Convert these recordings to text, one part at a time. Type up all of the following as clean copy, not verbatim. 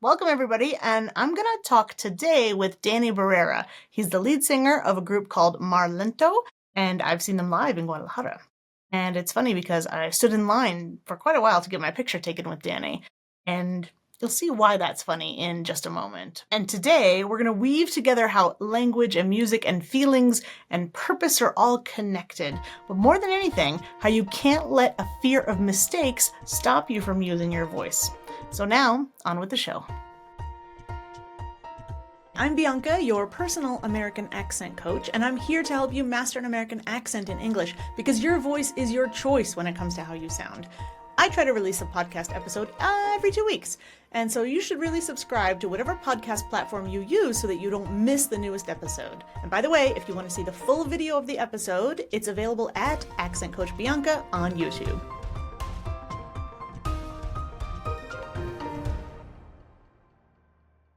Welcome, everybody, and I'm going to talk today with Dany Barrera. He's the lead singer of a group called Marlento, and I've seen them live in Guadalajara. And it's funny because I stood in line for quite a while to get my picture taken with Dany, and you'll see why that's funny in just a moment. And today, we're going to weave together how language and music and feelings and purpose are all connected. But more than anything, how you can't let a fear of mistakes stop you from using your voice. So now, on with the show. I'm Bianca, your personal American accent coach, and I'm here to help you master an American accent in English because your voice is your choice when it comes to how you sound. I try to release a podcast episode every 2 weeks, and so you should really subscribe to whatever podcast platform you use so that you don't miss the newest episode. And by the way, if you want to see the full video of the episode, it's available at Accent Coach Bianca on YouTube.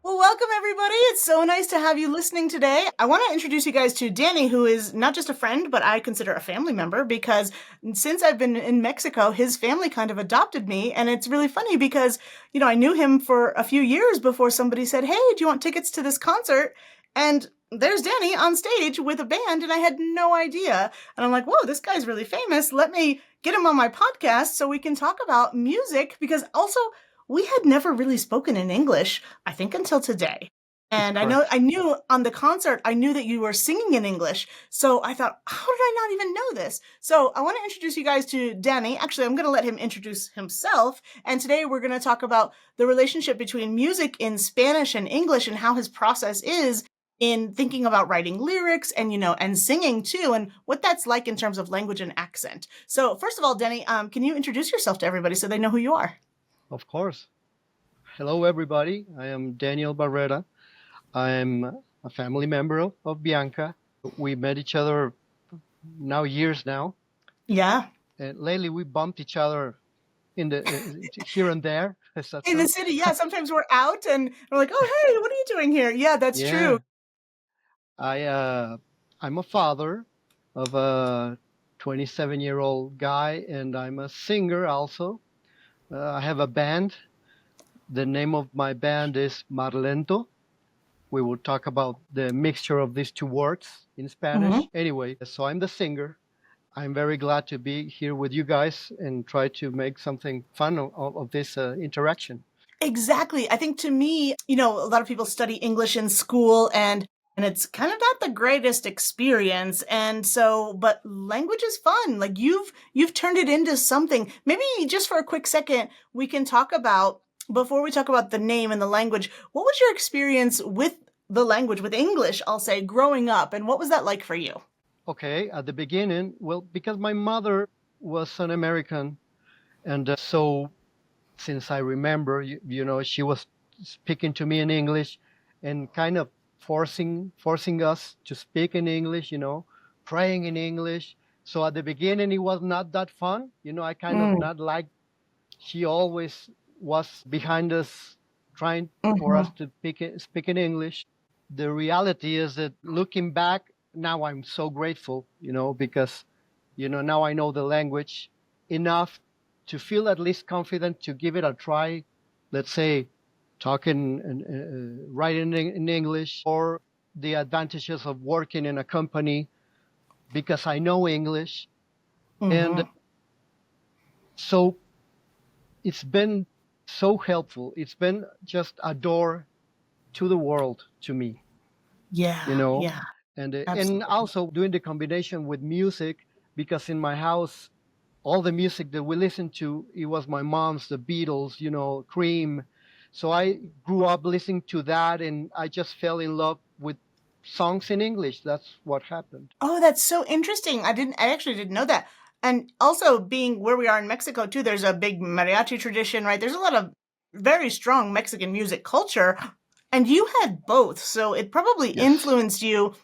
Well, welcome everybody. It's so nice to have you listening today. I want to introduce you guys to Dany, who is not just a friend, but I consider a family member because since I've been in Mexico, his family kind of adopted me. And it's really funny because, I knew him for a few years before somebody said, "Hey, do you want tickets to this concert?" And there's Dany on stage with a band, and I had no idea. And I'm like, whoa, this guy's really famous. Let me get him on my podcast so we can talk about music, because also we had never really spoken in English, I think, until today. And I knew on the concert, I knew that you were singing in English. So I thought, how did I not even know this? So I want to introduce you guys to Dany. Actually, I'm going to let him introduce himself. And today we're going to talk about the relationship between music in Spanish and English and how his process is in thinking about writing lyrics and, and singing too, and what that's like in terms of language and accent. So first of all, Dany, can you introduce yourself to everybody so they know who you are? Of course. Hello, everybody. I am Daniel Barrera. I'm a family member of Bianca. We met each other years now. Yeah. And lately, we bumped each other in the here and there. In the city, yeah. Sometimes we're out and we're like, "Oh, hey, what are you doing here?" Yeah, that's true. I'm a father of a 27-year-old guy, and I'm a singer also. I have a band. The name of my band is Marlento. We will talk about the mixture of these two words in Spanish. Mm-hmm. Anyway, so I'm the singer. I'm very glad to be here with you guys and try to make something fun of this interaction. Exactly. I think to me, a lot of people study English in school and it's kind of not the greatest experience. And so, but language is fun. Like you've turned it into something. Maybe just for a quick second, we can talk about, before we talk about the name and the language, what was your experience with the language, with English, I'll say, growing up? And what was that like for you? Okay, at the beginning, well, because my mother was an American. And so since I remember, she was speaking to me in English and kind of forcing us to speak in English, praying in English. So at the beginning, it was not that fun. I kind of not like, she always was behind us trying for us to speak in English. The reality is that looking back, now I'm so grateful, because, now I know the language enough to feel at least confident to give it a try. Let's say talking and writing in English, or the advantages of working in a company because I know English. And so it's been so helpful. It's been just a door to the world to me. Yeah. Yeah. And also doing the combination with music, because in my house, all the music that we listened to, it was my mom's, the Beatles, Cream. So I grew up listening to that, and I just fell in love with songs in English. That's what happened. Oh, that's so interesting. I actually didn't know that. And also being where we are in Mexico too, there's a big mariachi tradition, right? There's a lot of very strong Mexican music culture, and you had both. So it probably influenced you.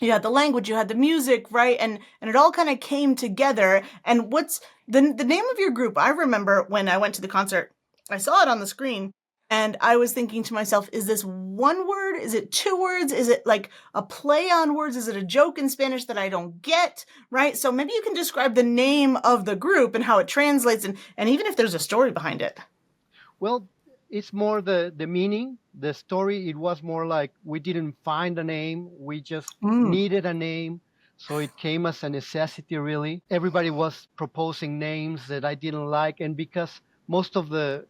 You had the language, you had the music, right? And it all kind of came together. And what's the name of your group? I remember when I went to the concert, I saw it on the screen and I was thinking to myself, is this one word? Is it two words? Is it like a play on words? Is it a joke in Spanish that I don't get, right? So maybe you can describe the name of the group and how it translates and even if there's a story behind it. Well, it's more the meaning, the story. It was more like we didn't find a name, we just Mm. needed a name. So it came as a necessity, really. Everybody was proposing names that I didn't like. And because most of the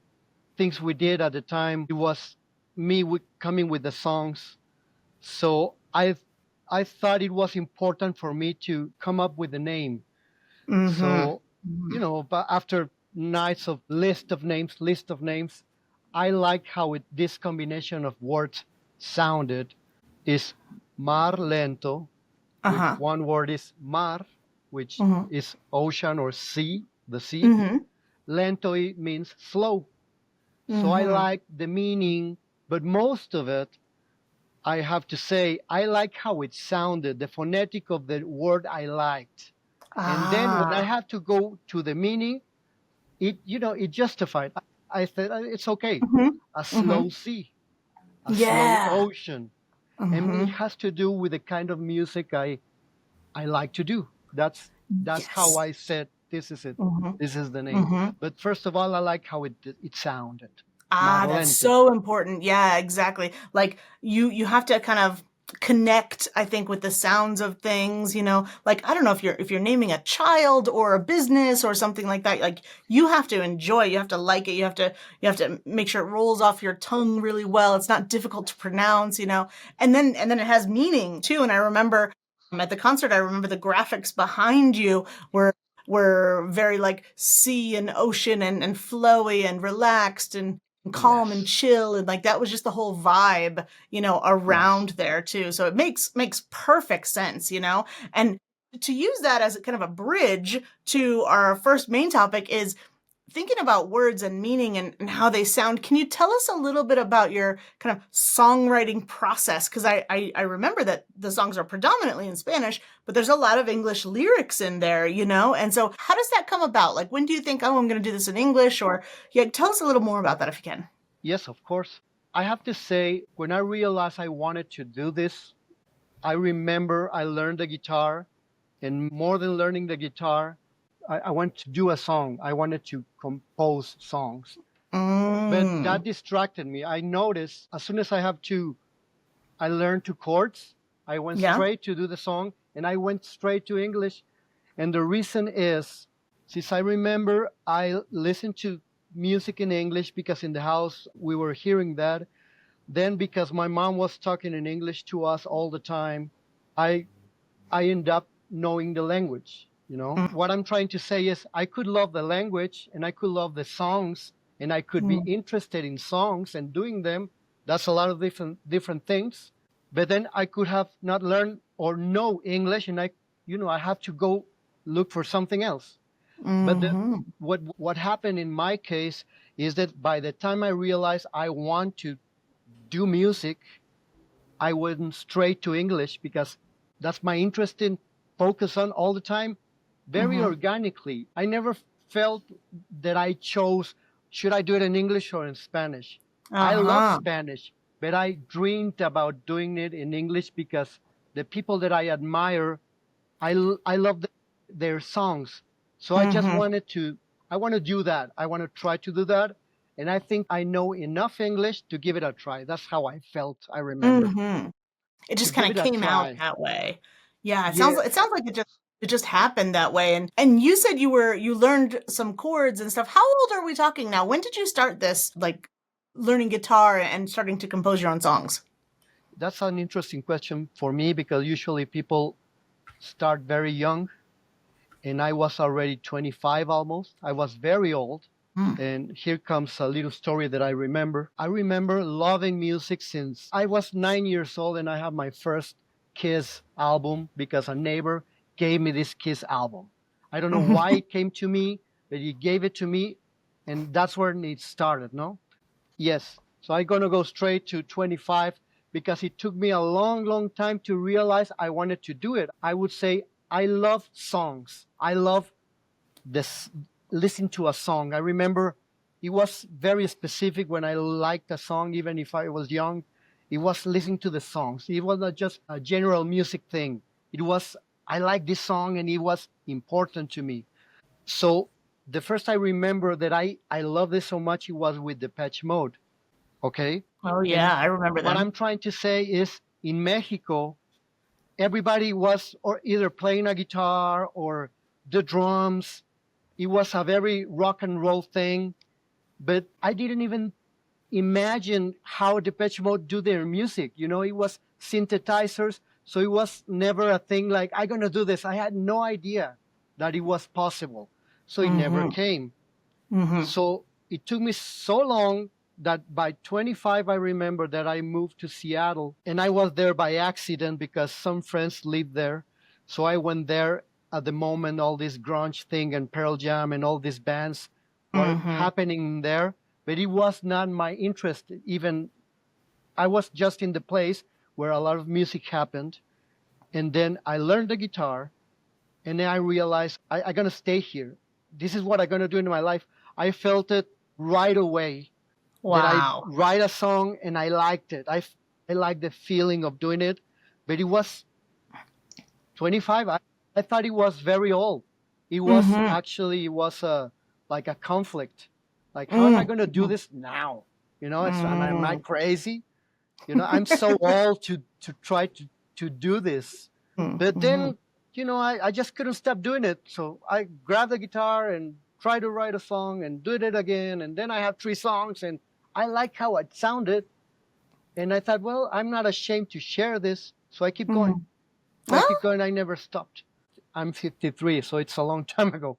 things we did at the time, it was me coming with the songs. So I thought it was important for me to come up with a name. Mhm. So, Mhm. but after nights of list of names, I like how this combination of words sounded is Marlento, which Uh-huh. one word is mar, which Mhm. is ocean or sea, the sea. Mhm. Lento means slow. So I Mhm. like the meaning, but most of it, I have to say, I like how it sounded, the phonetic of the word I liked. And then when I Ah. had to go to the meaning, it justified. I said, it's okay. Mhm. A slow Mhm. sea, a slow Yeah. ocean. And it Mhm. has to do with the kind of music I like to do. That's how Yes. I said, this is it. Mhm. This is the name. Mhm. But first of all, I like how it sounded. Ah, that's Marlento. so important. Yeah, exactly. Like you have to kind of connect, I think, with the sounds of things, you know. Like I don't know if you're naming a child or a business or something like that. Like you have to enjoy, you have to like it, you have to make sure it rolls off your tongue really well. It's not difficult to pronounce, you know. And then it has meaning too. And I remember at the concert, I remember the graphics behind you were very like sea and ocean and flowy and relaxed and calm and Yes. chill, and like that was just the whole vibe, you know, Yes. around there too. So it makes perfect sense, you know. And to use that as a kind of a bridge to our first main topic is thinking about words and meaning and how they sound. Can you tell us a little bit about your kind of songwriting process? Because I remember that the songs are predominantly in Spanish, but there's a lot of English lyrics in there, you know. And so how does that come about? Like when do you think, oh, I'm going to do this in English? Or yeah, tell us a little more about that if you can. Yes, of course. I have to say, when I realized I wanted to do this, I remember I learned the guitar, and more than learning the guitar, I wanted to do a song. I wanted to compose songs. But that Mm. distracted me. I noticed as soon as I learned two chords, I went Yeah. straight to do the song, and I went straight to English. And the reason is, since I remember, I listened to music in English because in the house we were hearing that. Then because my mom was talking in English to us all the time, I I end up knowing the language. What I'm trying to say is I could love the language and I could love the songs and I could be Mm-hmm. interested in songs and doing them. That's a lot of different things. But then I could have not learned or know English, and I have to go look for something else. But Mm-hmm. what happened in my case is that by the time I realized I want to do music, I went straight to English because that's my interest in focus on all the time, very Mm-hmm. organically. I never felt that I chose, should I do it in English or in Spanish? I love Uh-huh. Spanish, but I dreamed about doing it in English because the people that I admire, I love their songs. So Mm-hmm. I want to do that. I want to try to do that. And I think I know enough English to give it a try. That's how I felt, I remember. Mm-hmm. It To just give kinda it a came out try. that way. Yeah, it Yes, sounds like it just happened that way, and you said you learned some chords and stuff. How old are we talking now? When did you start this, like, learning guitar and starting to compose your own songs? that's an interesting question for me because usually people start very young, and I was already 25 almost. I was very old. Mm. And here comes a little story that I remember. I remember loving music since I was 9 years old, and I had my first Kiss album because a neighbor gave me this Kiss album. I don't know why Mhm. it came to me, but he gave it to me, and that's where it started, no? Yes. So I'm going to go straight to 25 because it took me a long, long time to realize I wanted to do it. I would say I love songs. I love this listen to a song. I remember it was very specific when I liked a song, even if I was young. It was listening to the songs. It was not just a general music thing. It was I like this song and it was important to me. So the first I remember that I love this so much it was with Depeche Mode. Okay. Oh, And yeah, I remember what them. I'm trying to say is in Mexico, everybody was or either playing a guitar or the drums. It was a very rock and roll thing, but I didn't even imagine how Depeche Mode do their music. You know, it was synthesizers, so it was never a thing like I'm gonna do this. I had no idea that it was possible, so it never Mhm. came. Mhm. So it took me so long that by 25, I remember that I moved to Seattle and I was there by accident because some friends lived there. So I went there at the moment all this grunge thing and Pearl Jam and all these bands were Mhm. happening there. But it was not my interest. Even I was just in the place where a lot of music happened. And then I learned the guitar and then I realized I'm going to stay here. This is what I'm going to do in my life. I felt it right away that I Wow. write a song and I liked it. I liked the feeling of doing it, but it was 25. I thought it was very old. It was Mhm. actually it was like a conflict. Like how am I Mm. going to do Mhm. this now? You know, am I Mm. crazy? You know, I'm so old to try to do this. Mm. But Mhm. then, you know, I just couldn't stop doing it. So I grabbed the guitar and tried to write a song and did it again. And then I have three songs and I like how it sounded. And I thought, well, I'm not ashamed to share this. So I keep going. Mhm. So I keep Oh, going. I never stopped. I'm 53, so it's a long time ago.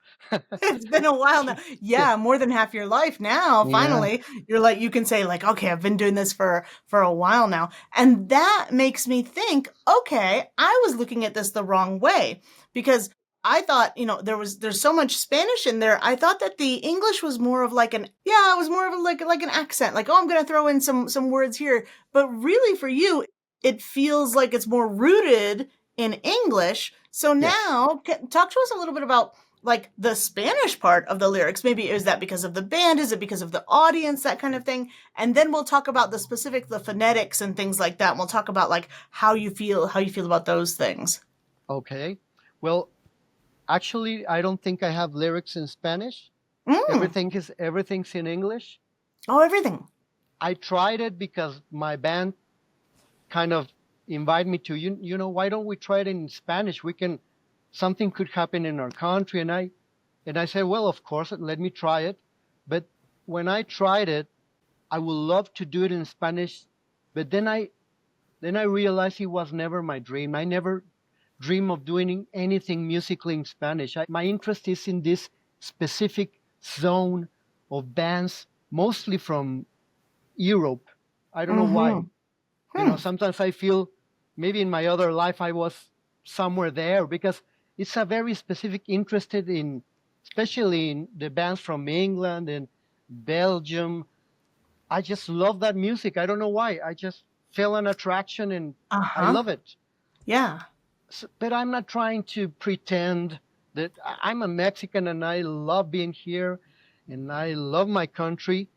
it's been a while now. Yeah. Yeah, more than half your life now. Yeah. Finally, you're like you can say like, okay, I've been doing this for a while now. And that makes me think, okay, I was looking at this the wrong way because I thought, there's so much Spanish in there. I thought that the English was more of like it was more of like an accent. Like, oh, I'm going to throw in some words here. But really for you, it feels like it's more rooted in English. So Yes. now, talk to us a little bit about like the Spanish part of the lyrics. Maybe is that because of the band? Is it because of the audience? That kind of thing. And then we'll talk about the phonetics and things like that. And we'll talk about like how you feel about those things. Okay. Well, actually, I don't think I have lyrics in Spanish. Mm. Everything's in English. Oh, everything. I tried it because my band kind of invited me to you know why don't we try it in Spanish? We can something could happen in our country and I said, well, of course, let me try it. But when I tried it, I would love to do it in Spanish, but then I realized it was never my dream. I never dream of doing anything musically in Spanish. My interest is in this specific zone of bands, mostly from Europe. I don't know why. Mm-hmm. You know, Hmm. sometimes I feel maybe in my other life I was somewhere there because it's a very specific interested in, especially in the bands from England and Belgium. I just love that music. I don't know why. I just feel an attraction and I Uh-huh. love it. Yeah. But I'm not trying to pretend that I'm a Mexican and I love being here and I love my country.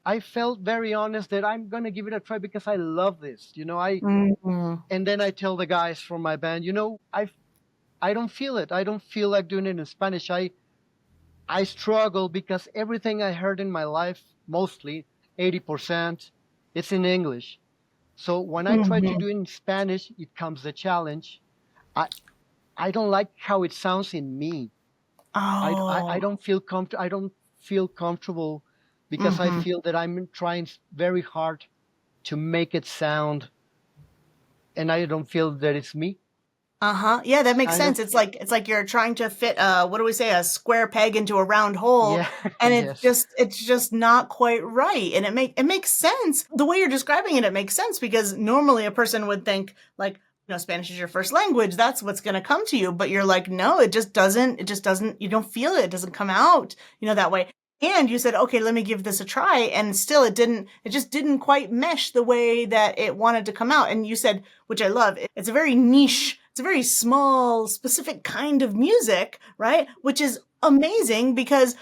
I felt very honest that I'm going to give it a try because I love this. You know, Mm-hmm. and then I tell the guys from my band, you know, I don't feel it. I don't feel like doing it in Spanish. I struggle because everything I heard in my life, mostly 80%, it's in English. So when I try to Mm-hmm. do it in Spanish, it comes the challenge. I I don't like how it sounds in me. I Oh. don't feel I don't feel comfortable because I Mm-hmm. feel that I'm trying very hard to make it sound, and I don't feel that it's me. Uh-huh. Yeah, that makes Kind of. sense. It's like you're trying to fit what do we say, a square peg into a round hole, Yeah. and it's Yes. just it's just not quite right. And it makes sense. The way you're describing it, it makes sense because normally a person would think like, Spanish is your first language, that's what's going to come to you, but you're like, no, it just doesn't you don't feel it. It doesn't come out, that way. And you said, "Okay, let me give this a try." And still it just didn't quite mesh the way that it wanted to come out. And you said, which I love, it's a very niche, it's a very small, specific kind of music, right? Which is amazing because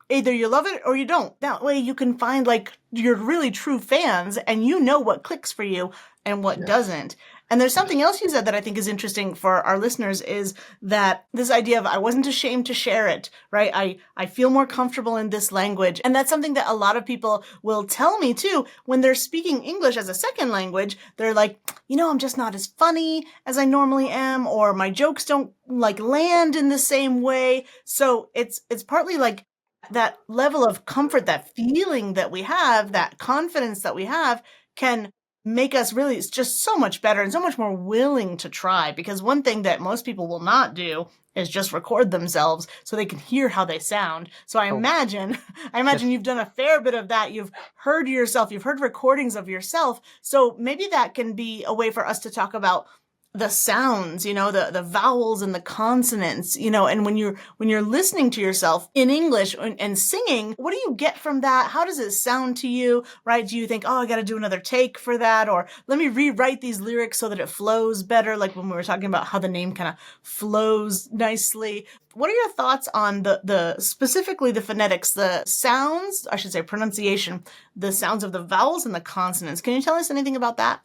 either you love it or you don't. That way you can find like your really true fans and you know what clicks for you and what Yes. doesn't. And there's something else you said that I think is interesting for our listeners is that this idea of I wasn't ashamed to share it, right? I feel more comfortable in this language. And that's something that a lot of people will tell me too when they're speaking English as a second language. They're like, I'm just not as funny as I normally am, or my jokes don't like land in the same way. So it's partly like that level of comfort, that feeling that we have, that confidence that we have can make us really just so much better and so much more willing to try. Because one thing that most people will not do is just record themselves so they can hear how they sound. So I Oh, imagine, I imagine yes. you've done a fair bit of that. You've heard yourself, you've heard recordings of yourself. So maybe that can be a way for us to talk about the sounds, the vowels and the consonants, and when you're listening to yourself in English and singing, what do you get from that? How does it sound to you, right? Do you think, oh, I got to do another take for that? Or let me rewrite these lyrics so that it flows better? Like when we were talking about how the name kind of flows nicely. What are your thoughts on the specifically the phonetics, the sounds, I should say pronunciation, the sounds of the vowels and the consonants? Can you tell us anything about that?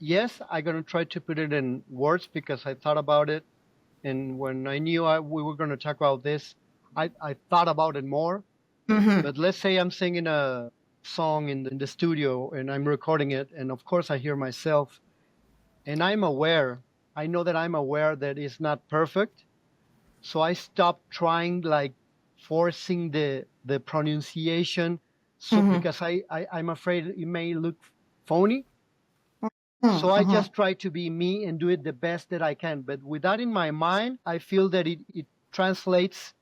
Yes, I'm going to try to put it in words because I thought about it. And when I knew we were going to talk about this, I thought about it more. Mm-hmm. But let's say I'm singing a song in the studio and I'm recording it. And of course, I hear myself and I know that I'm aware that it's not perfect. So I stopped trying like forcing the pronunciation. So Mm-hmm. because I'm afraid it may look phony. So I Mm-hmm. just try to be me and do it the best that I can. But with that in my mind, I feel that it translates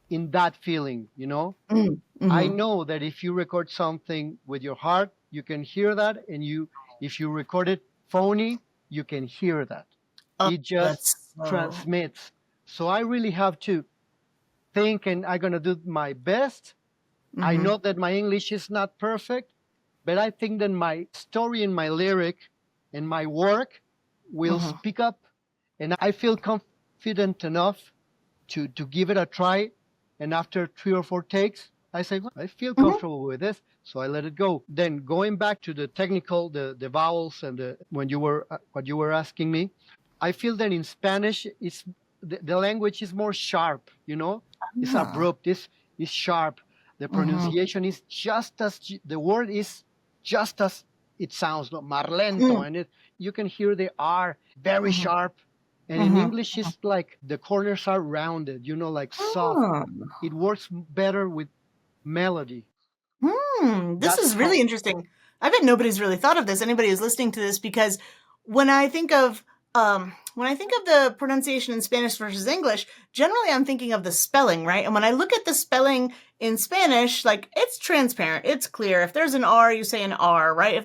in that feeling, you know? I Mm-hmm. know that if you record something with your heart, you can hear that. And if you record it phony, you can hear that. Oh, It just that's so. transmits. So I really have to think and I'm going to do my best. I Mm-hmm. know that my English is not perfect, but I think that my story and my lyric and my work will Mm-hmm. speak up. And I feel confident enough to give it a try. And after 3 or 4 takes, I say, well, I feel Mm-hmm. comfortable with this. So I let it go. Then going back to the technical, the vowels and when you were, what you were asking me, I feel that in Spanish, the language is more sharp, you know, it's Ah. abrupt, it's sharp. The Mm-hmm. pronunciation is just as, the word is just as it sounds, no, Mm-hmm. Marlento. And you can hear the R very Mm-hmm. sharp. And in Mm-hmm. English, it's like the corners are rounded, you know, like soft. Oh. It works better with melody. This That's is how, really interesting. I bet nobody's really thought of this. Anybody who's listening to this, because when I think of the pronunciation in Spanish versus English, generally I'm thinking of the spelling, right? And when I look at the spelling in Spanish, like it's transparent, it's clear. If there's an R, you say an R, right?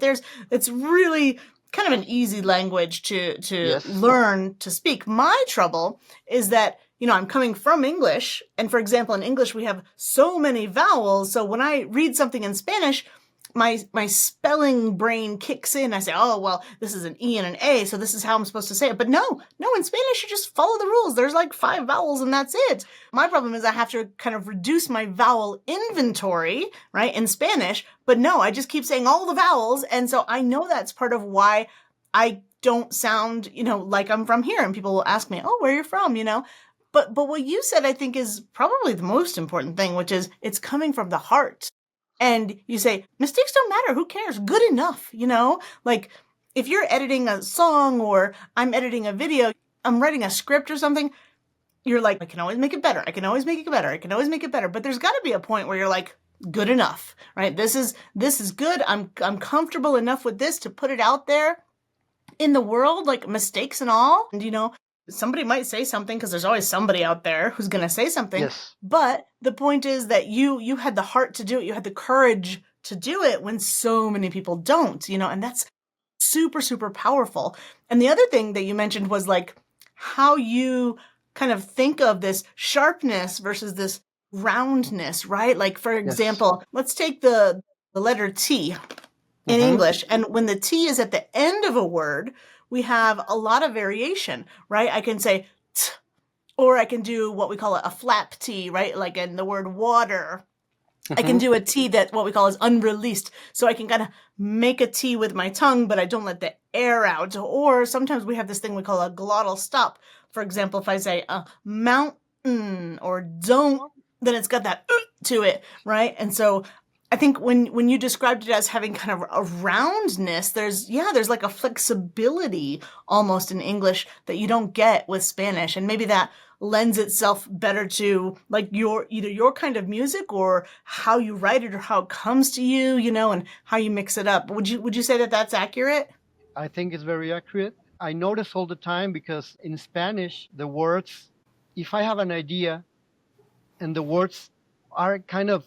It's really kind of an easy language to yes. learn to speak. My trouble is that I'm coming from English, and for example, in English we have so many vowels. So when I read something in Spanish, my spelling brain kicks in. I say, oh well, this is an E and an A, so this is how I'm supposed to say it. But no, in Spanish you just follow the rules. There's like five vowels and that's it. My problem is I have to kind of reduce my vowel inventory, right, in Spanish. But no, I just keep saying all the vowels, and so I know that's part of why I don't sound, like I'm from here. And people will ask me, oh, where you're from. But what you said, I think, is probably the most important thing, which is it's coming from the heart. And you say, mistakes don't matter. Who cares? Good enough. Like if you're editing a song or I'm editing a video, I'm writing a script or something, you're like, I can always make it better. I can always make it better. I can always make it better. But there's got to be a point where you're like, good enough, right? This is good. I'm comfortable enough with this to put it out there in the world, like mistakes and all. And somebody might say something because there's always somebody out there who's going to say something. Yes. But the point is that you had the heart to do it. You had the courage to do it when so many people don't. And that's super, super powerful. And the other thing that you mentioned was like how you kind of think of this sharpness versus this roundness, right? Like, for Yes. example, let's take the letter T in Mm-hmm. English. And when the T is at the end of a word, we have a lot of variation, right? I can say t, or I can do what we call a flap T, right? Like in the word water. I can Mm-hmm. do a T that what we call is unreleased. So I can kind of make a T with my tongue, but I don't let the air out. Or sometimes we have this thing we call a glottal stop. For example, if I say mountain or don't, then it's got that to it, right? And so I think when you described it as having kind of a roundness, there's like a flexibility almost in English that you don't get with Spanish, and maybe that lends itself better to like your either your kind of music or how you write it or how it comes to you, and how you mix it up. Would you say that that's accurate? I think it's very accurate. I notice all the time because in Spanish, the words, if I have an idea and the words are kind of,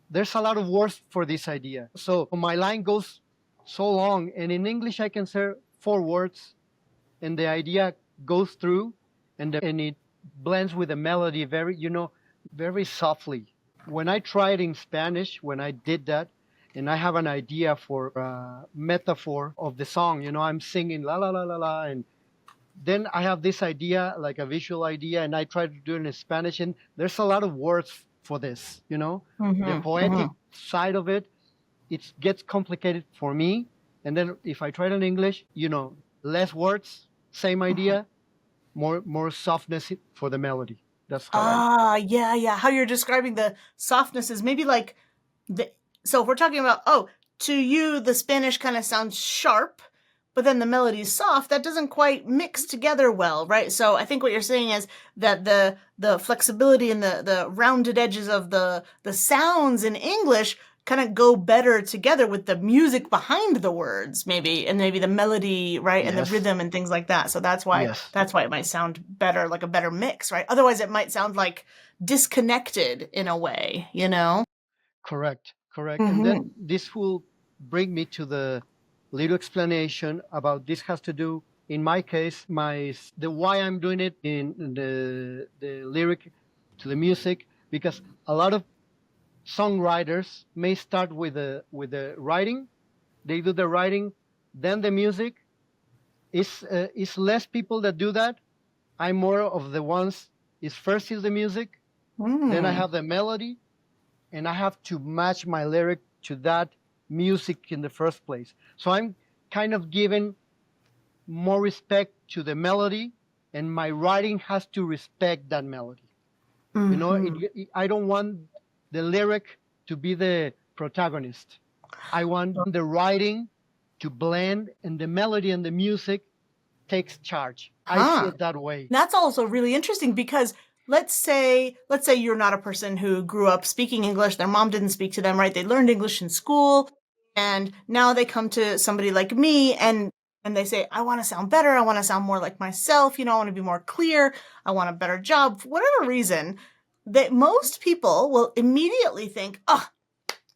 there's a lot of words for this idea. So my line goes so long, and in English, I can say 4 words, and the idea goes through, and it blends with the melody very, very softly. When I tried in Spanish, when I did that, and I have an idea for a metaphor of the song, I'm singing la la la la la, and then I have this idea, like a visual idea, and I try to do it in Spanish, and there's a lot of words for this, the Mm-hmm. poetic Mm-hmm. side of it. It gets complicated for me, and then if I try it in English, less words, same idea, more softness for the melody. That's how I. Yeah, yeah. How you're describing the softness is maybe like the so if we're talking about, oh, to you the Spanish kind of sounds sharp, but then the melody's soft, that doesn't quite mix together well, right? So I think what you're saying is that the flexibility and the rounded edges of the sounds in English kind of go better together with the music behind the words, maybe, and maybe the melody, right, and the Yes, rhythm and things like that. So that's why yes, that's why it might sound better, like a better mix, right? Otherwise, it might sound like disconnected in a way, you know? correct, correct. And then Mm-hmm. this will bring me to the little explanation about this has to do, in my case, the why I'm doing it in the lyric to the music, because a lot of songwriters may start with the writing. They do the writing, then the music. Is less people that do that. I'm more of the ones. Is first is the music, then I Mm. have the melody, and I have to match my lyric to that music in the first place. So I'm kind of giving more respect to the melody, and my writing has to respect that melody. Mm-hmm. I don't want the lyric to be the protagonist. I want the writing to blend, and the melody and the music takes charge. I see Huh. it that way. That's also really interesting because let's say you're not a person who grew up speaking English, their mom didn't speak to them, right? They learned English in school, and now they come to somebody like me and they say, I want to sound better, I want to sound more like myself, I want to be more clear, I want a better job. For whatever reason, that most people will immediately think, oh,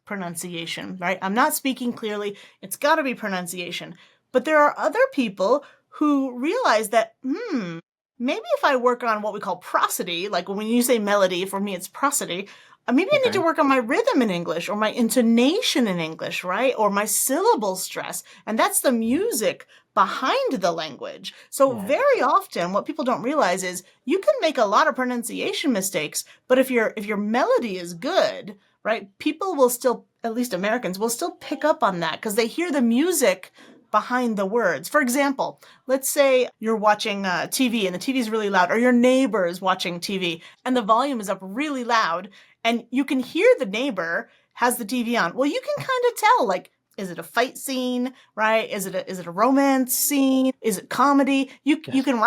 pronunciation, right? I'm not speaking clearly. It's got to be pronunciation. But there are other people who realize that, maybe if I work on what we call prosody, like when you say melody, for me it's prosody, maybe I need to Okay. work on my rhythm in English or my intonation in English, right? Or my syllable stress. And that's the music behind the language. So Yes. very often what people don't realize is you can make a lot of pronunciation mistakes, but if your melody is good, right? People will still, at least Americans, will still pick up on that because they hear the music behind the words. For example, let's say you're watching TV and the TV is really loud, or your neighbor is watching TV and the volume is up really loud, and you can hear the neighbor has the TV on. Well, you can kind of tell, like, is it a fight scene, right? Is it a romance scene? Is it comedy? You Yes. can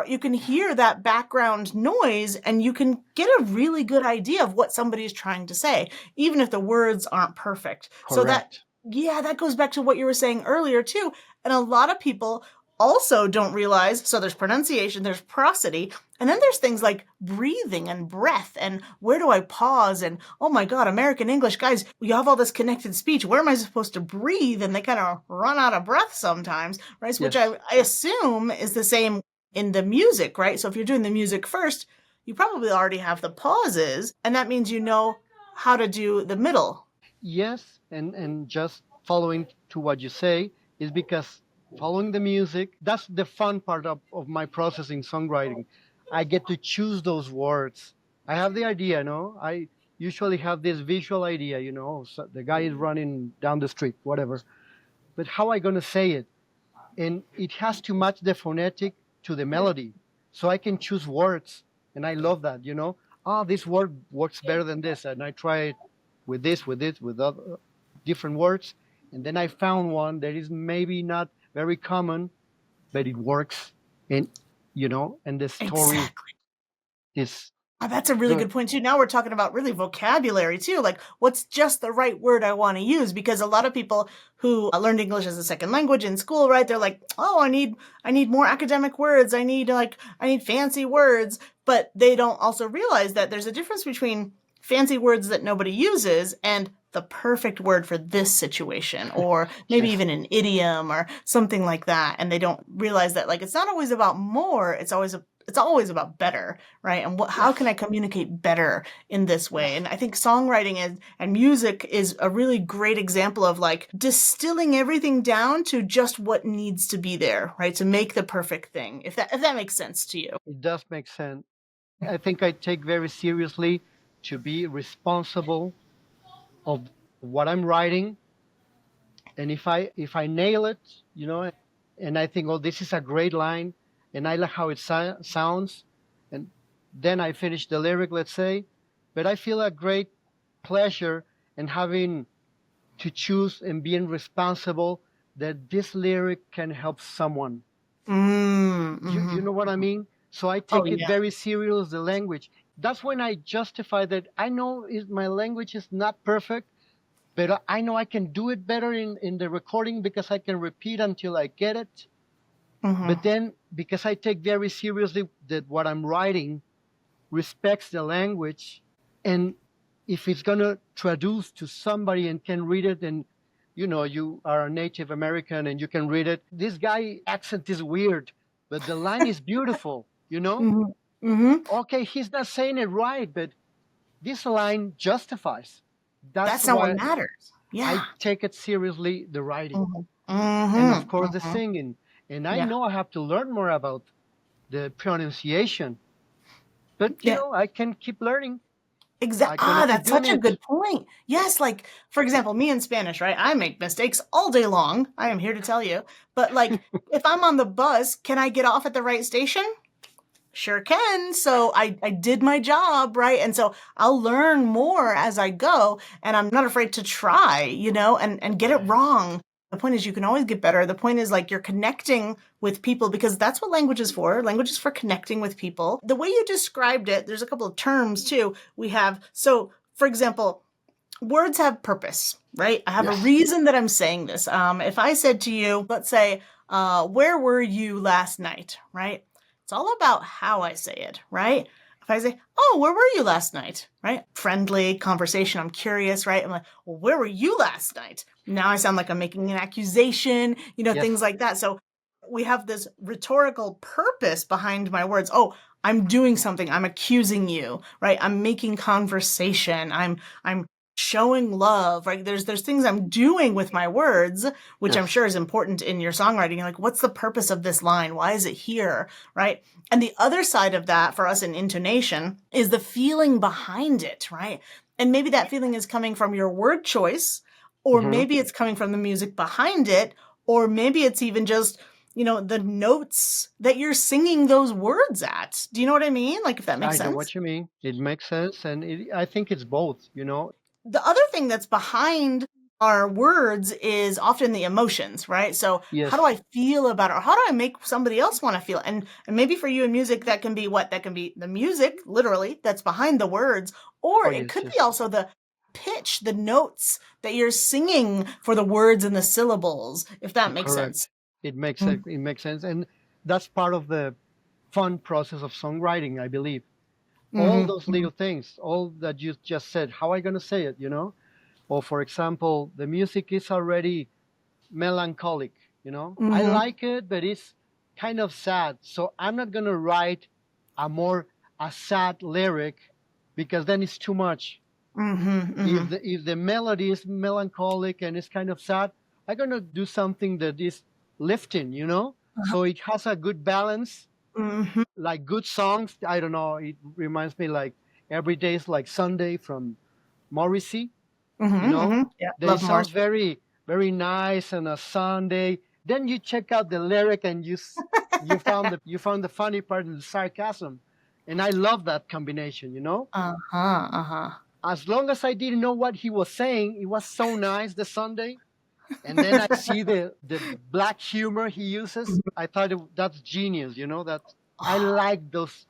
you can hear that background noise and you can get a really good idea of what somebody is trying to say, even if the words aren't perfect. So that Correct. yeah, that goes back to what you were saying earlier too. And a lot of people also don't realize, so there's pronunciation, there's prosody, and then there's things like breathing and breath and where do I pause, and oh my god, American English, guys, you have all this connected speech, where am I supposed to breathe, and they kind of run out of breath sometimes, right? Which Yes. I assume is the same in the music, right? So if you're doing the music first, you probably already have the pauses, and that means you know how to do the middle. Yes, and just following to what you say is because following the music, that's the fun part of my process in songwriting. I get to choose those words. I have the idea, no? I usually have this visual idea, so the guy is running down the street, whatever. But how I gonna say it? and it has to match the phonetic to the melody. So I can choose words, and I love that. Oh, this word works better than this, and I try it with this, with other different words, and then I found one that is maybe not very common, but it works, and and the story Exactly. is Oh, that's a really good. good point too. Now we're talking about really vocabulary too. Like, what's just the right word I want to use? Because a lot of people who learned English as a second language in school, right? They're like, oh, I need more academic words. I need fancy words. But they don't also realize that there's a difference between fancy words that nobody uses and the perfect word for this situation, or maybe Yes, even an idiom or something like that. And they don't realize that, like, it's not always about more. It's always about better, right? And how can I yes, communicate better in this way? yes. And I think songwriting and music is a really great example of like distilling everything down to just what needs to be there, right? To make the perfect thing. If that makes sense to you. It does make sense. I think I take very seriously to be responsible of what I'm writing, and if I nail it, and I think, oh, this is a great line, and I like how it sounds, and then I finish the lyric, let's say, but I feel a great pleasure in having to choose and being responsible that this lyric can help someone. You Mm-hmm. know what I mean? So I Oh take it yeah. very serious, the language. That's when I justify that I know my language is not perfect, but I know I can do it better in the recording because I can repeat until I get it. Mm-hmm. But then, because I take very seriously that what I'm writing respects the language, and if it's going to traduce to somebody and can read it, and you are a Native American and you can read it, this guy accent is weird, but the line is beautiful. Mm-hmm. Mm-hmm. Okay, he's not saying it right, but this line justifies. That's That's not what why matters. Yeah. I take it seriously, the writing, Mm-hmm. and of Mm-hmm. course the Mm-hmm. singing. And I Yeah. know I have to learn more about the pronunciation, but Yeah. I can keep learning. Exactly. I'm gonna keep That's doing such a it. good point. Yes, like for example, me in Spanish, right? I make mistakes all day long. I am here to tell you. But like if I'm on the bus, can I get off at the right station? Sure can. So I did my job, right? And so I'll learn more as I go, and I'm not afraid to try, and get it Right. wrong. The point is you can always get better. The point is like you're connecting with people because that's what language is for. Language is for connecting with people. The way you described it, there's a couple of terms too. So for example, words have purpose, right? I have a Yes. reason that I'm saying this. If I said to you, let's say, where were you last night, right? It's all about how I say it, right? If I say, oh, where were you last night, right? Friendly conversation, I'm curious, right? I'm like, well, where were you last night? Now I sound like I'm making an accusation, things Yes. like that. So we have this rhetorical purpose behind my words. Oh, I'm doing something. I'm accusing you, right? I'm making conversation. I'm showing love, right? There's things I'm doing with my words, which I'm Yes. sure is important in your songwriting. Like, what's the purpose of this line? Why is it here, right? And the other side of that for us in intonation is the feeling behind it, right? And maybe that feeling is coming from your word choice, or Hmm. maybe it's coming from the music behind it, or maybe it's even just the notes that you're singing those words at. Do you know what I mean? Like, if that makes I know sense. what you mean. It makes sense, and I think it's both. The other thing that's behind our words is often the emotions, right? So how do Yes. I feel about it? Or how do I make somebody else want to feel? And maybe for you in music, that can be what? That can be the music, literally, that's behind the words. Or Oh, it yes, could be yes. also the pitch, the notes that you're singing for the words and the syllables, if that makes sense. Correct. It makes sense, and that's part of the fun process of songwriting, I believe. All those Mm-hmm. little things, all that you just said. How am I gonna say it? Or for example, the music is already melancholic. I Mm-hmm. like it, but it's kind of sad. So I'm not gonna write a sad lyric because then it's too much. Mm-hmm. If Mm-hmm. the melody is melancholic and it's kind of sad, I'm gonna do something that is lifting. So it has a good balance, Mm-hmm. like good songs. I don't know. It reminds me like Every Day's Like Sunday from Morrissey. You Mm-hmm. know, Mm-hmm. Yeah. they Love sounds Morris. very very nice on a Sunday, Then you check out the lyric and you found the funny part and the sarcasm, and I love that combination. Uh-huh, uh-huh. As long as I didn't know what he was saying, it was so nice the Sunday. And then I see the black humor he uses. I thought that's genius. That I like those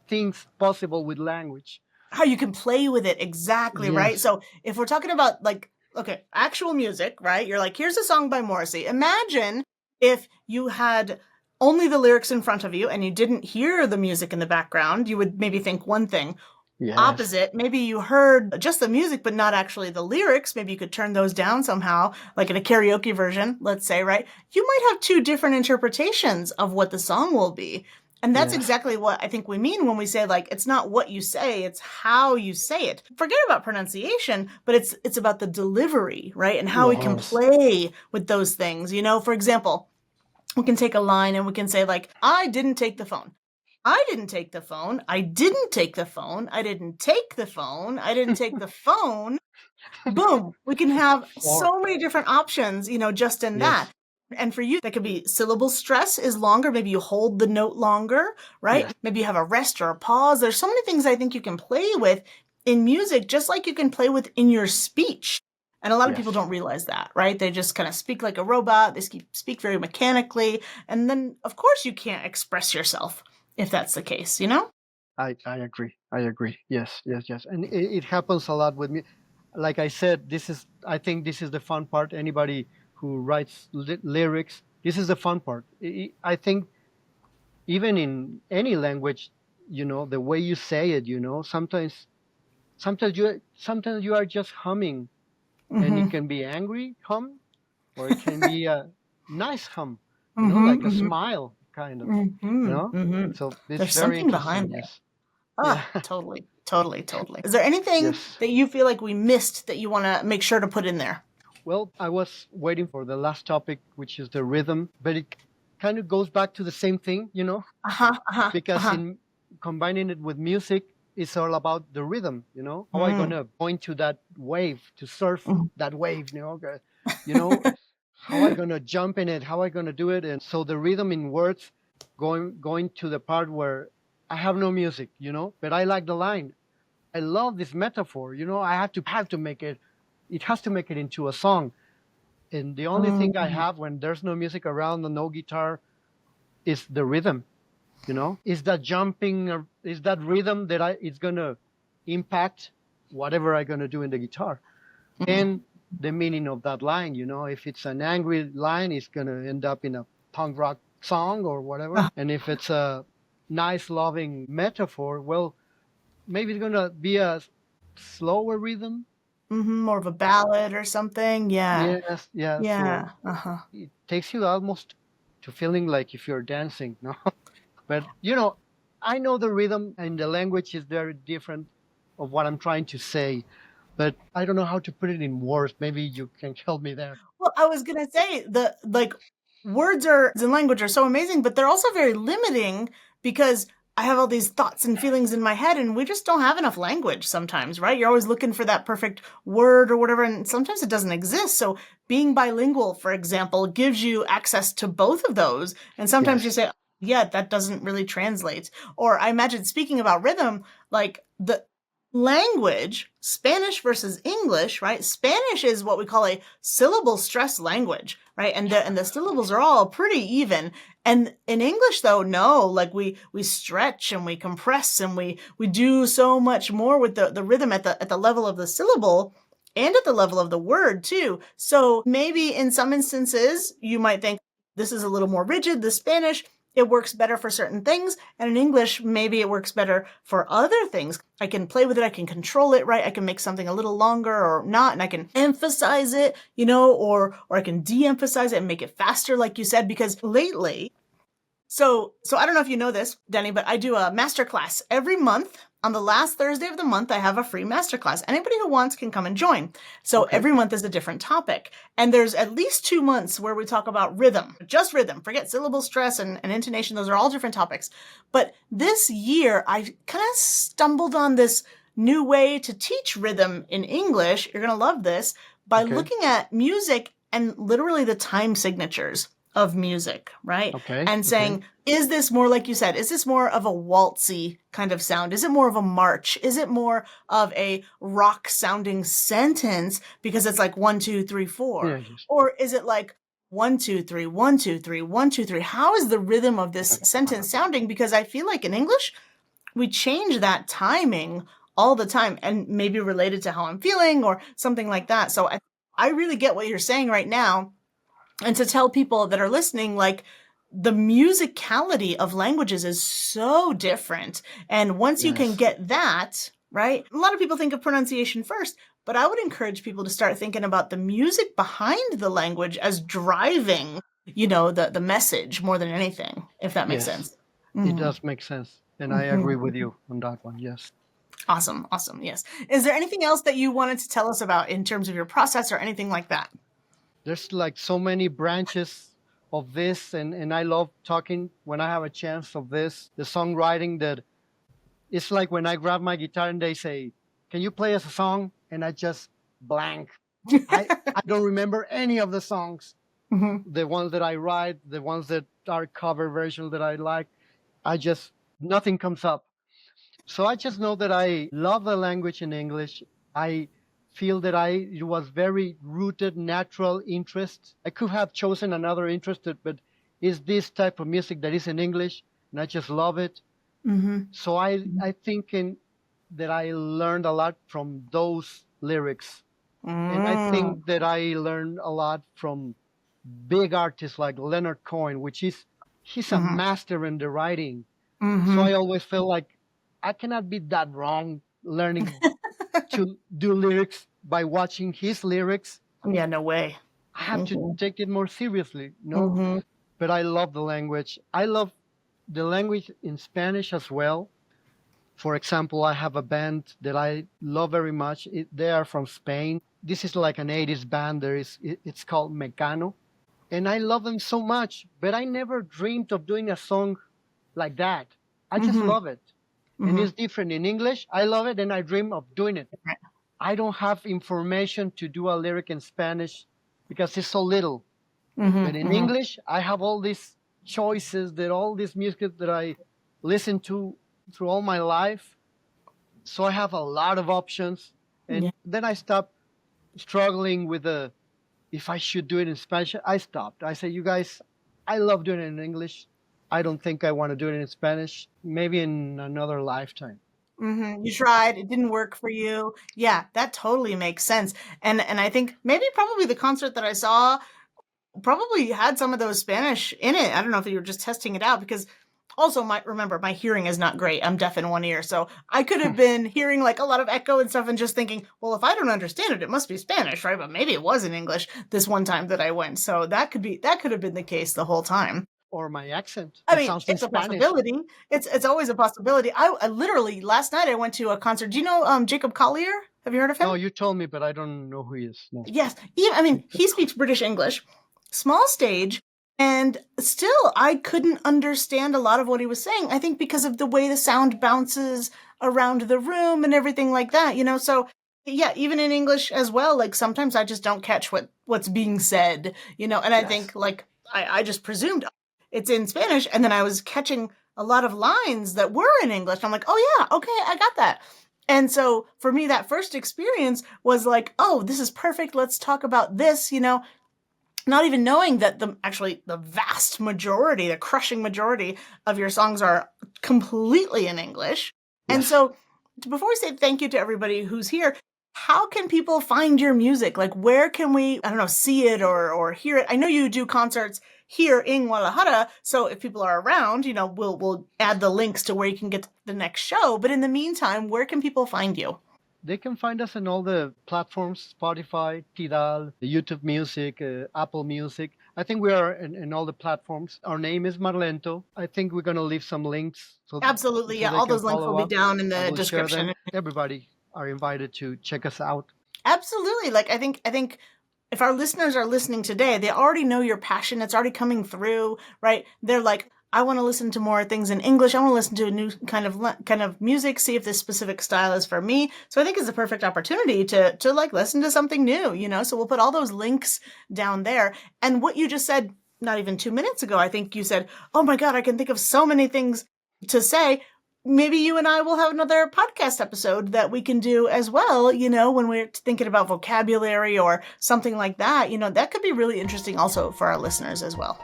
things possible with language. How you can play with it, exactly, right? Yes. So if we're talking about like, okay, actual music, right? You're like, here's a song by Morrissey. Imagine if you had only the lyrics in front of you and you didn't hear the music in the background. You would maybe think one thing. Yes. Opposite, maybe you heard just the music but not actually the lyrics. Maybe you could turn those down somehow, like in a karaoke version, let's say, right? You might have two different interpretations of what the song will be. And that's Yes. exactly what I think we mean when we say, like, it's not what you say, it's how you say it. Forget about pronunciation, but it's about the delivery, right? And how we can Yes. play with those things. For example, we can take a line and we can say, like, I didn't take the phone. I didn't take the phone. I didn't take the phone. I didn't take the phone. I didn't take the phone. Boom. We can have so many different options, just in that. Yes. And for you, that could be syllable stress is longer. Maybe you hold the note longer, right? Yes. Maybe you have a rest or a pause. There's so many things I think you can play with in music, just like you can play with in your speech. And a lot of people don't realize that, right? They just kind of speak like a robot. They speak very mechanically. And then, of course, you can't express yourself if that's the case, I agree. I agree. Yes. Yes. Yes. And it happens a lot with me. Like I said, I think this is the fun part. Anybody who writes lyrics, this is the fun part. I think even in any language, the way you say it, sometimes you are just humming, and it can be angry hum, or it can be a nice hum, like a smile kind of, So it's There's very something interesting. behind there. Yes. Ah, Yeah. totally, totally, totally. Is there anything Yes. that you feel like we missed that you want to make sure to put in there? Well, I was waiting for the last topic, which is the rhythm, but it kind of goes back to the same thing, Uh-huh, uh-huh, because uh-huh. in combining it with music, it's all about the rhythm, How I gonna point to that wave, to surf that wave, how I gonna jump in it, how I gonna do it, and so the rhythm in words, going to the part where I have no music, but I like the line. I love this metaphor, I have to make it. It has to make it into a song. And the only thing I have when there's no music around and no guitar is the rhythm, Is that jumping, or is that rhythm that it's gonna impact whatever I'm gonna do in the guitar. And the meaning of that line, if it's an angry line, it's gonna end up in a punk rock song or whatever. And if it's a nice, loving metaphor, well, maybe it's gonna be a slower rhythm. More of a ballad or something. Yeah. Yes, yeah. So Yeah. Uh-huh. it takes you almost to feeling like if you're dancing, no? But I know the rhythm and the language is very different of what I'm trying to say, but I don't know how to put it in words. Maybe you can help me there. Well, I was gonna say words and language are so amazing, but they're also very limiting because I have all these thoughts and feelings in my head, and we just don't have enough language sometimes, right? You're always looking for that perfect word or whatever, and sometimes it doesn't exist. So being bilingual, for example, gives you access to both of those. And sometimes you say, yeah, that doesn't really translate. Or I imagine, speaking about rhythm, like the language, Spanish versus English, right? Spanish is what we call a syllable stress language, right? And the syllables are all pretty even. And in English, though, no, like we stretch and we compress and we do so much more with the rhythm at the level of the syllable and at the level of the word too. So maybe in some instances you might think this is a little more rigid, the Spanish. It works better for certain things. And in English, maybe it works better for other things. I can play with it. I can control it, right? I can make something a little longer or not, and I can emphasize it, or I can de-emphasize it and make it faster, like you said, because lately, so I don't know if you know this, Dany, but I do a masterclass every month. On the last Thursday of the month, I have a free masterclass. Anybody who wants can come and join. So every month is a different topic. And there's at least 2 months where we talk about rhythm, just rhythm. Forget syllable stress and intonation. Those are all different topics. But this year, I kind of stumbled on this new way to teach rhythm in English. You're going to love this. By looking at music and literally the time signatures of music, right? Okay. And Okay. saying, is this more, like you said, is this more of a waltzy kind of sound? Is it more of a march? Is it more of a rock sounding sentence because it's like 1, 2, 3, 4? Yeah. Yes. Or is it like 1, 2, 3, 1, 2, 3, 1, 2, 3? How is the rhythm of this sentence sounding? Because I feel like in English, we change that timing all the time and maybe related to how I'm feeling or something like that. So I really get what you're saying right now. And to tell people that are listening, like, the musicality of languages is so different. And once you can Yes. get that, right? A lot of people think of pronunciation first, but I would encourage people to start thinking about the music behind the language as driving, the message more than anything, if that makes Yes. sense. It Mm-hmm. does make sense. And I agree Mm-hmm. with you on that one. Yes. Awesome. Awesome. Yes. Is there anything else that you wanted to tell us about in terms of your process or anything like that? There's like so many branches of this, and I love talking when I have a chance of this, the songwriting that it's like when I grab my guitar and they say, "Can you play us a song?" And I just blank. I don't remember any of the songs. Mm-hmm. The ones that I write, the ones that are cover versions that I like, I just nothing comes up. So I just know that I love the language in English. I feel that it was very rooted, natural interest. I could have chosen another interest, but it's this type of music that is in English, and I just love it. Mm-hmm. So I think that I learned a lot from those lyrics, and I Mm. think that I learned a lot from big artists like Leonard Cohen, which is he's a Mhm. master in the writing. So I Mhm. always feel like I cannot be that wrong learning to do lyrics by watching his lyrics. Yeah, no way. I have to Mhm. take it more seriously, Mhm. But I love the language. I love the language in Spanish as well. For example, I have a band that I love very much. They are from Spain. This is like an 80s band. It's called Mecano. And I love them so much, but I never dreamed of doing a song like that. I just Mhm. love it. And Mhm. it's different in English. I love it and I dream of doing it. Right. I don't have information to do a lyric in Spanish because it's so little. But Mhm. in Mhm. English, I have all these choices, that all this music that I listen to through all my life. So I have a lot of options. Yeah. And then I stopped struggling with the if I should do it in Spanish. I stopped. I said, you guys, I love doing it in English. I don't think I want to do it in Spanish. Maybe in another lifetime. Mhm. You tried, it didn't work for you. Yeah, that totally makes sense. And I think maybe probably the concert that I saw probably had some of those Spanish in it. I don't know if you were just testing it out because also my hearing is not great. I'm deaf in one ear. So I could have been hearing like a lot of echo and stuff and just thinking, well, if I don't understand it, it must be Spanish, right? But maybe it was in English this one time that I went. So that could have been the case the whole time. Or my accent. I It mean, sounds in it's a Spanish. possibility. It's always a possibility. I literally last night I went to a concert. Do you know Jacob Collier? Have you heard of him? No, you told me, but I don't know who he is. No. Yes. Yeah, I mean, he speaks British English, small stage, and still I couldn't understand a lot of what he was saying. I think because of the way the sound bounces around the room and everything like that. So yeah, even in English as well, like sometimes I just don't catch what's being said, and I Yes. think like I just presumed it's in Spanish, and then I was catching a lot of lines that were in English. I'm like, oh yeah, okay, I got that. And so for me, that first experience was like, oh, this is perfect. Let's talk about this, not even knowing that the vast majority, the crushing majority of your songs are completely in English. And Yes. so before we say thank you to everybody who's here, how can people find your music? Like where can we, I don't know, see it or hear it? I know you do concerts here in Guadalajara, so if people are around, we'll add the links to where you can get to the next show. But in the meantime, where can people find you? They can find us on all the platforms: Spotify, Tidal, YouTube Music, Apple Music. I think we are in all the platforms. Our name is Marlento. I think we're going to leave some links Absolutely. so Yeah, they all can those links will follow be up. down in I the will share description. them. Everybody are invited to check us out. Absolutely. Like I think if our listeners are listening today, they already know your passion. It's already coming through, right? They're like, I want to listen to more things in English. I want to listen to a new kind of music, see if this specific style is for me. So I think it's a perfect opportunity to like listen to something new, So we'll put all those links down there. And what you just said, not even 2 minutes ago, I think you said, "Oh my God, I can think of so many things to say." Maybe you and I will have another podcast episode that we can do as well, when we're thinking about vocabulary or something like that. That could be really interesting also for our listeners as well.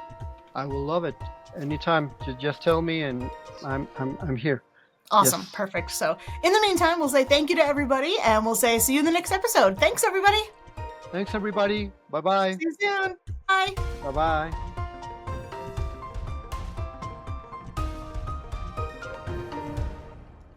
I will love it. Anytime, just tell me, and I'm here. Awesome. Yes. Perfect. So in the meantime, we'll say thank you to everybody, and we'll say see you in the next episode. Thanks, everybody. Thanks, everybody. Bye-bye. See you soon. Bye. Bye-bye.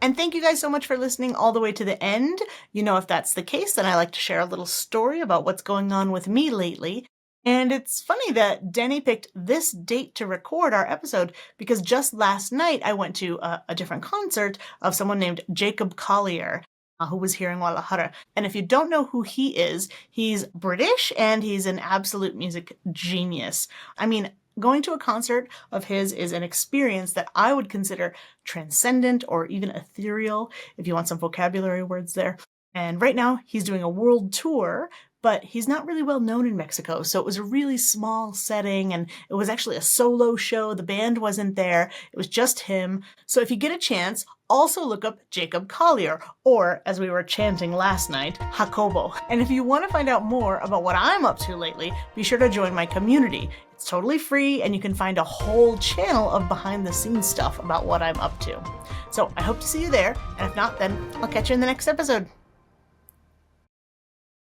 And thank you guys so much for listening all the way to the end. If that's the case, then I like to share a little story about what's going on with me lately. And it's funny that Dany picked this date to record our episode because just last night I went to a different concert of someone named Jacob Collier, who was here in Guadalajara. And if you don't know who he is, he's British and he's an absolute music genius. I mean, going to a concert of his is an experience that I would consider transcendent or even ethereal, if you want some vocabulary words there. And right now he's doing a world tour, but he's not really well known in Mexico. So it was a really small setting, and it was actually a solo show. The band wasn't there. It was just him. So if you get a chance, also look up Jacob Collier, or as we were chanting last night, Jacobo. And if you want to find out more about what I'm up to lately, be sure to join my community. It's totally free, and you can find a whole channel of behind the scenes stuff about what I'm up to. So I hope to see you there, and if not, then I'll catch you in the next episode.